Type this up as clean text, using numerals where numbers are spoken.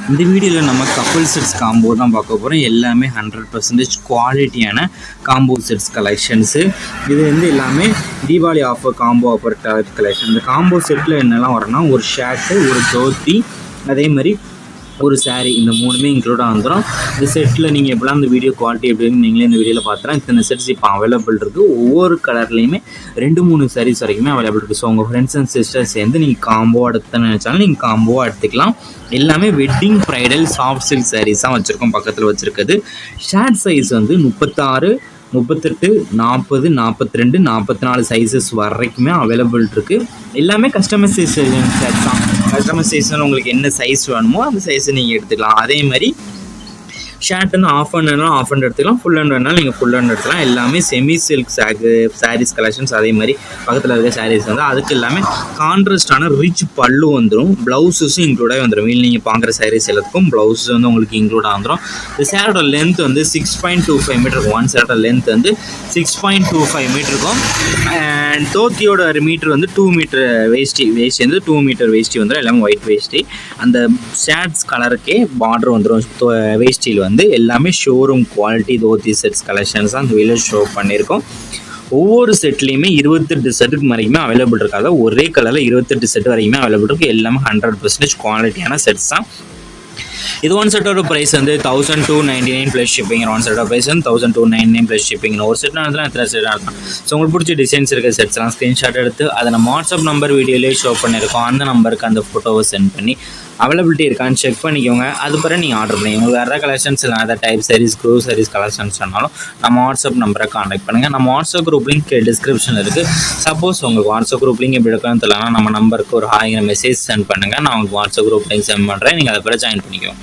இந்த வீடியோவில் நம்ம கப்புள் செட்ஸ் காம்போ தான் பார்க்க போகிறோம். எல்லாமே 100% குவாலிட்டியான காம்போ செட்ஸ் கலெக்ஷன்ஸு. இது வந்து எல்லாமே Deepavali offer combo offer collection. இந்த காம்போ செட்டில் என்னெல்லாம் வரும்னா, ஒரு ஷர்ட்டு, ஒரு தோத்தி, அதே மாதிரி ஒரு சாரீ, இந்த மூணுமே இன்க்ளூடாக வந்துடும். இந்த செட்டில் நீங்கள் எப்படிலாம் இந்த வீடியோ குவாலிட்டி எப்படின்னு நீங்களே இந்த வீடியோவில் பார்த்துலாம். இத்தனை செட்ஸ் இப்போ அவைலபிள் இருக்குது. ஒவ்வொரு கலர்லேயுமே 2-3 சாரீஸ் வரைக்குமே அவைலபிள் இருக்குது. ஸோ உங்கள் ஃப்ரெண்ட்ஸ் அண்ட் சிஸ்டர்ஸ் சேர்ந்து நீங்கள் காம்போ எடுத்துன்னு நினச்சாலும் நீங்கள் காம்போவாக எடுத்துக்கலாம். எல்லாமே wedding bridal soft silk sarees தான் வச்சுருக்கோம். பக்கத்தில் வச்சுருக்குது ஷர்ட் சைஸ் வந்து 36, 38, 40, 42, 44 சைஸஸ் வரைக்குமே அவைலபிள் இருக்குது. எல்லாமே கஸ்டமைசேஷன் செட் தான். கஸ்டமைசேஷன் உங்களுக்கு என்ன சைஸ் வேணுமோ அந்த சைஸை நீங்கள் எடுத்துக்கலாம். அதே மாதிரி ஷர்ட்டுன்னு ஆஃப் ஹேண்ட்னாலும் ஆஃப் ஹேண்ட் எடுத்துக்கலாம், ஃபுல் ஹேண்ட் வேணாலும் நீங்கள் ஃபுல் ஹேண்ட் எடுத்துக்கலாம். எல்லாமே செமி சில்க் சாரீஸ் கலெக்ஷன்ஸ். அதே மாதிரி பக்கத்தில் இருக்க சாரீஸ் வந்து அதுக்கு எல்லாமே கான்ட்ராஸ்டான ரிச் பல்லு வந்துடும். ப்ளவுஸஸும் இன்க்ளூடாக வந்துடும். வீல் நீங்கள் பார்க்குற சாரீஸ் எல்லாத்துக்கும் ப்ளவுஸ் வந்து உங்களுக்கு இன்க்ளூடாக வந்துடும். இந்த சேரோட லென்த் வந்து 6.25 மீட்டர் இருக்கும். ஒன் சேரோட லென்த் வந்து 6.25 மீட்டர் இருக்கும். அண்ட் தோத்தியோட மீட்டர் வந்து 2 மீட்டர் வேஷ்டி வந்து 2 மீட்டர் வேஷ்டி வந்துடும். எல்லாமே ஒயிட் வேஷ்டி. அந்த ஷர்ட்ஸ் கலருக்கே பார்டர் வந்துடும். வேஷ்டியில் வந்து எல்லாமே showroom quality dhoti sets collections தான் அந்த வீடியோ ஷோ பண்ணியிருக்கோம். ஒவ்வொரு செட்லேயுமே 28 செட்டுக்கு வரைக்குமே அவைலபிள் இருக்காது. ஒரே கலரில் 28 செட் வரைக்குமே அவைலபிள் இருக்குது. எல்லாமே 100% குவாலிட்டியான செட்ஸ் தான். இது ஒன் செட்டோட ப்ரைஸ் வந்து 1299 ப்ளஸ் ஷிப்பிங். ஒன் செட்டோட ப்ரைஸ் வந்து 1299 ப்ளஸ் ஷிப்பிங். ஒரு செட் நடத்தலாம், எத்தனை செட் நடத்தலாம். ஸோ உங்களுக்கு பிடிச்ச டிசைன்ஸ் இருக்க செட்ஸ்லாம் ஸ்க்ரீன்ஷாட் எடுத்து அதை நம்ம வாட்ஸ்அப் நம்பர் வீடியோலேயே ஷோ பண்ணியிருக்கோம். அந்த நம்பருக்கு அந்த ஃபோட்டோவை சென்ட் பண்ணி அவைலபிலிட்டி இருக்கான்னு செக் பண்ணிக்கோங்க. அது பிறகு நீங்கள் ஆர்டர் பண்ணி உங்களுக்கு வேறு கலெக்ஷன்ஸ் இல்லை, அதை டைப் சாரீஸ், க்ரூ சாரீஸ் கலெக்ஷன்ஸ் சொன்னாலும் நம்ம வாட்ஸ்அப் நம்பரை காண்டாக்ட் பண்ணுங்கள். நம்ம வாட்ஸ்அப் குரூப் லிங்க் டிஸ்கிரிப்ஷனில் இருக்குது. சப்போஸ் உங்களுக்கு வாட்ஸ்அப் குரூப் லிங்க் எப்படி எடுக்கணும்னு தெரியலனா நம்ம நம்பருக்கு ஒரு ஹாய்ங்கிற மெசேஜ் சென்ட் பண்ணுங்கள். நான் உங்களுக்கு வாட்ஸ்அப் குரூப் லிங்க் சென்ட் பண்ணுறேன். நீங்கள் அதை பிறகு ஜாயின் பண்ணிக்கோங்க.